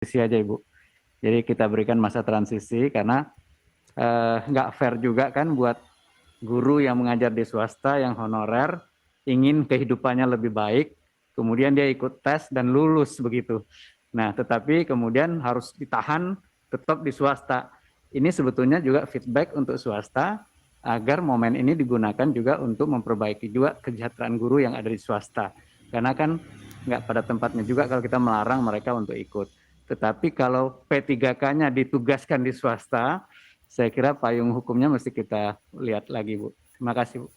transisi aja Ibu. Jadi kita berikan masa transisi karena nggak fair juga kan buat guru yang mengajar di swasta yang honorer ingin kehidupannya lebih baik, kemudian dia ikut tes dan lulus begitu. Nah, tetapi kemudian harus ditahan tetap di swasta. Ini sebetulnya juga feedback untuk swasta agar momen ini digunakan juga untuk memperbaiki juga kesejahteraan guru yang ada di swasta. Karena kan nggak pada tempatnya juga kalau kita melarang mereka untuk ikut. Tetapi kalau P3K-nya ditugaskan di swasta, saya kira payung hukumnya mesti kita lihat lagi, Bu. Terima kasih, Bu.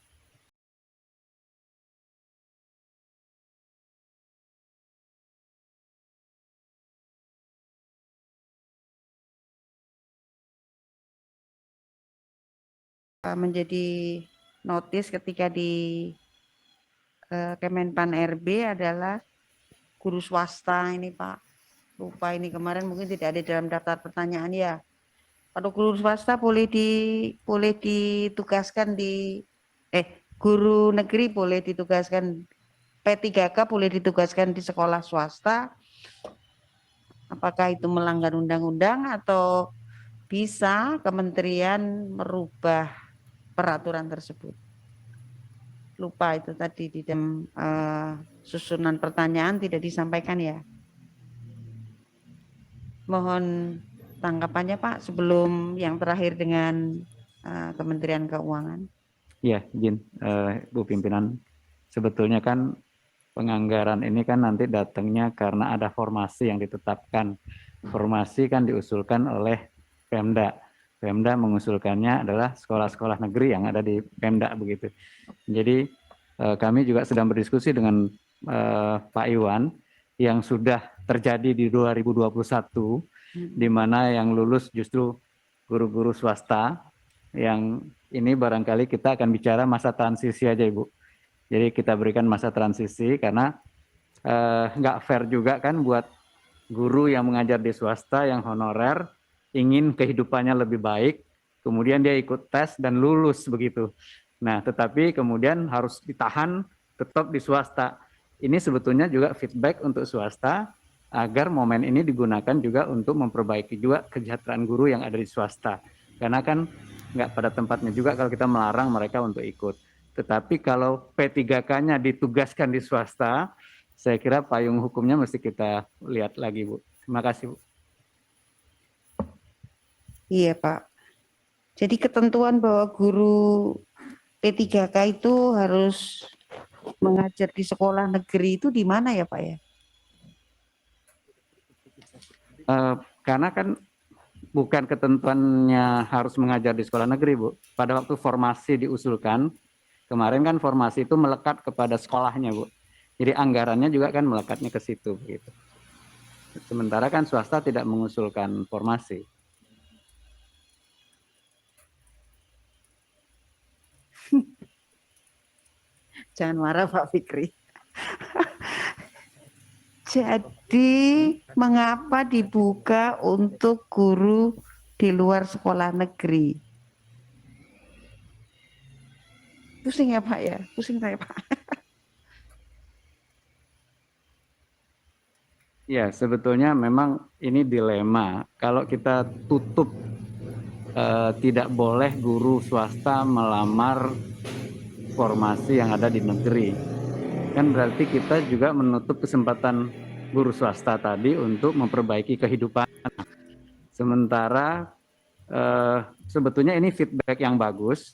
Menjadi notis ketika di Kemenpan RB adalah guru swasta ini Pak. Lupa ini kemarin mungkin tidak ada dalam daftar pertanyaan ya. Kalau guru swasta boleh ditugaskan di guru negeri boleh ditugaskan P3K boleh ditugaskan di sekolah swasta. Apakah itu melanggar undang-undang atau bisa kementerian merubah peraturan tersebut? Lupa itu tadi di dalam susunan pertanyaan tidak disampaikan ya. Mohon tanggapannya Pak sebelum yang terakhir dengan Kementerian Keuangan. Ya, izin Bu Pimpinan. Sebetulnya kan penganggaran ini kan nanti datangnya karena ada formasi yang ditetapkan. Formasi kan diusulkan oleh Pemda. Pemda mengusulkannya adalah sekolah-sekolah negeri yang ada di Pemda begitu. Jadi kami juga sedang berdiskusi dengan Pak Iwan yang sudah terjadi di 2021 di mana yang lulus justru guru-guru swasta. Yang ini barangkali kita akan bicara masa transisi aja Ibu. Jadi kita berikan masa transisi karena nggak fair juga kan buat guru yang mengajar di swasta yang honorer ingin kehidupannya lebih baik, kemudian dia ikut tes dan lulus begitu. Nah, tetapi kemudian harus ditahan tetap di swasta. Ini sebetulnya juga feedback untuk swasta agar momen ini digunakan juga untuk memperbaiki juga kesejahteraan guru yang ada di swasta. Karena kan nggak pada tempatnya juga kalau kita melarang mereka untuk ikut. Tetapi kalau P3K-nya ditugaskan di swasta, saya kira payung hukumnya mesti kita lihat lagi, Bu. Terima kasih, Bu. Iya, Pak. Jadi ketentuan bahwa guru P3K itu harus mengajar di sekolah negeri itu di mana ya, Pak ya? Karena kan bukan ketentuannya harus mengajar di sekolah negeri, Bu. Pada waktu formasi diusulkan, kemarin kan formasi itu melekat kepada sekolahnya, Bu. Jadi anggarannya juga kan melekatnya ke situ, begitu. Sementara kan swasta tidak mengusulkan formasi. Jangan marah Pak Fikri. Jadi mengapa dibuka untuk guru di luar sekolah negeri? Pusing ya Pak ya, pusing saya Pak. Ya, sebetulnya memang ini dilema. Kalau kita tutup tidak boleh guru swasta melamar formasi yang ada di negeri. Kan berarti kita juga menutup kesempatan guru swasta tadi untuk memperbaiki kehidupan. Sementara sebetulnya ini feedback yang bagus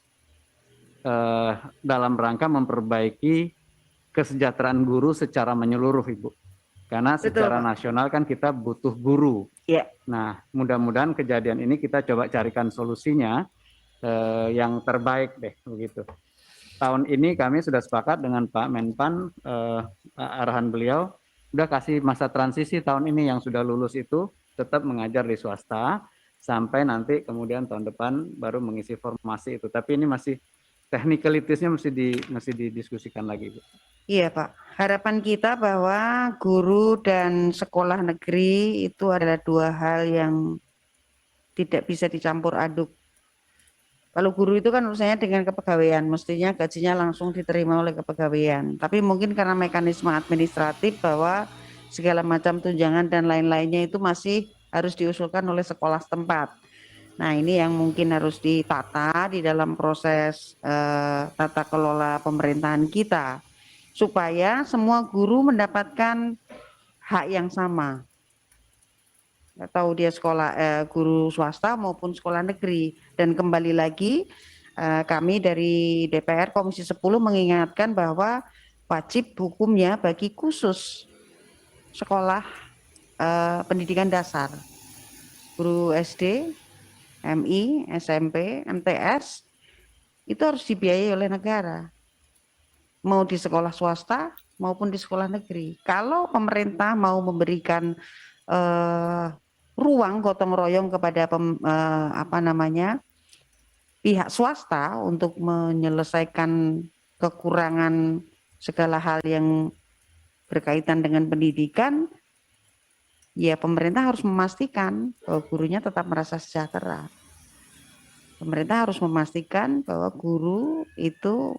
dalam rangka memperbaiki kesejahteraan guru secara menyeluruh, Ibu. Karena secara nasional kan kita butuh guru. Ya. Nah, mudah-mudahan kejadian ini kita coba carikan solusinya yang terbaik deh, begitu. Tahun ini kami sudah sepakat dengan Pak Menpan, arahan beliau, udah kasih masa transisi tahun ini yang sudah lulus itu tetap mengajar di swasta, sampai nanti kemudian tahun depan baru mengisi formasi itu. Tapi ini masih technicalities-nya mesti didiskusikan lagi, Bu. Iya Pak, harapan kita bahwa guru dan sekolah negeri itu adalah dua hal yang tidak bisa dicampur aduk. Kalau guru itu kan urusannya dengan kepegawaian, mestinya gajinya langsung diterima oleh kepegawaian. Tapi mungkin karena mekanisme administratif bahwa segala macam tunjangan dan lain-lainnya itu masih harus diusulkan oleh sekolah setempat. Nah, ini yang mungkin harus ditata di dalam proses tata kelola pemerintahan kita, supaya semua guru mendapatkan hak yang sama. Atau dia sekolah guru swasta maupun sekolah negeri. Dan kembali lagi kami dari DPR Komisi 10 mengingatkan bahwa wajib hukumnya bagi khusus sekolah pendidikan dasar, guru SD, MI, SMP, MTS, itu harus dibiayai oleh negara, mau di sekolah swasta maupun di sekolah negeri. Kalau pemerintah mau memberikan ruang gotong royong kepada pihak swasta untuk menyelesaikan kekurangan segala hal yang berkaitan dengan pendidikan, ya pemerintah harus memastikan bahwa gurunya tetap merasa sejahtera. Pemerintah harus memastikan bahwa guru itu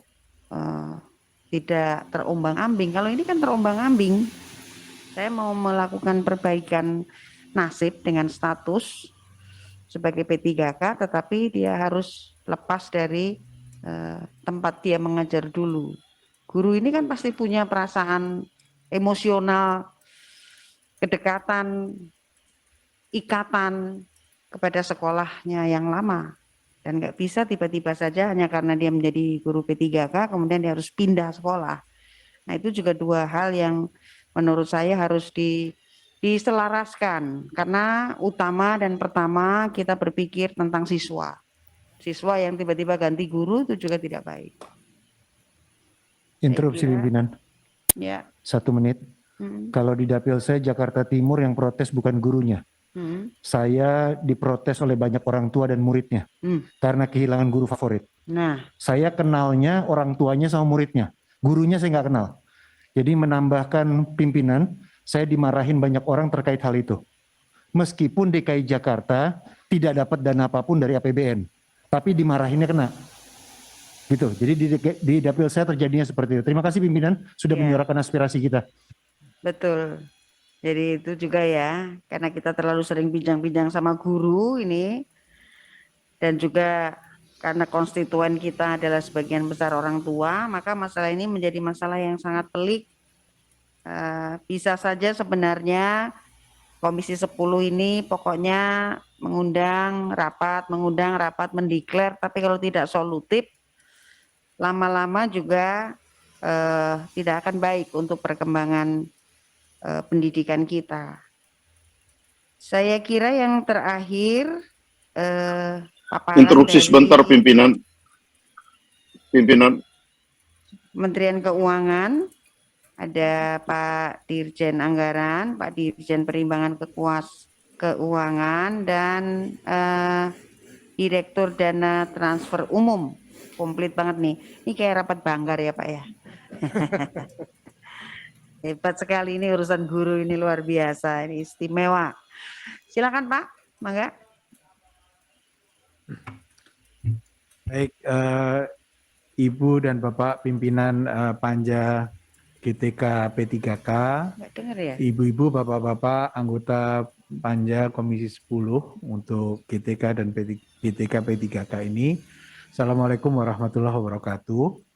tidak terombang-ambing. Kalau ini kan terombang-ambing. Saya mau melakukan perbaikan nasib dengan status sebagai P3K, tetapi dia harus lepas dari tempat dia mengajar dulu. Guru ini kan pasti punya perasaan emosional, kedekatan, ikatan kepada sekolahnya yang lama. Dan nggak bisa tiba-tiba saja hanya karena dia menjadi guru P3K, kemudian dia harus pindah sekolah. Nah, itu juga dua hal yang menurut saya harus diselaraskan. Karena utama dan pertama kita berpikir tentang siswa. Siswa yang tiba-tiba ganti guru itu juga tidak baik. Interupsi pimpinan. Ya. 1 menit. Kalau di dapil saya Jakarta Timur yang protes bukan gurunya. Saya diprotes oleh banyak orang tua dan muridnya karena kehilangan guru favorit. Nah, saya kenalnya orang tuanya sama muridnya, gurunya saya nggak kenal. Jadi menambahkan pimpinan, saya dimarahin banyak orang terkait hal itu. Meskipun DKI Jakarta tidak dapat dana apapun dari APBN, tapi dimarahinnya kena. Gitu. Jadi di dapil saya terjadinya seperti itu. Terima kasih pimpinan sudah menyuarakan aspirasi kita. Betul. Jadi itu juga ya, karena kita terlalu sering bincang-bincang sama guru ini, dan juga karena konstituen kita adalah sebagian besar orang tua, maka masalah ini menjadi masalah yang sangat pelik. Bisa saja sebenarnya Komisi 10 ini pokoknya mengundang rapat, mendeklar, tapi kalau tidak solutif, lama-lama juga tidak akan baik untuk perkembangan pendidikan kita. Saya kira yang terakhir paparan interupsi dari sebentar pimpinan Kementerian Keuangan, ada Pak Dirjen Anggaran, Pak Dirjen Perimbangan Keuangan, dan Direktur Dana Transfer Umum. Komplit banget nih. Ini kayak rapat banggar ya Pak ya. Hebat sekali ini urusan guru ini, luar biasa, ini istimewa. Silakan Pak, mangga. Baik, Ibu dan Bapak pimpinan Panja GTK P3K, Nggak dengar ya? Ibu-ibu, Bapak-bapak anggota Panja Komisi 10 untuk GTK dan GTK P3K ini. Assalamualaikum warahmatullahi wabarakatuh.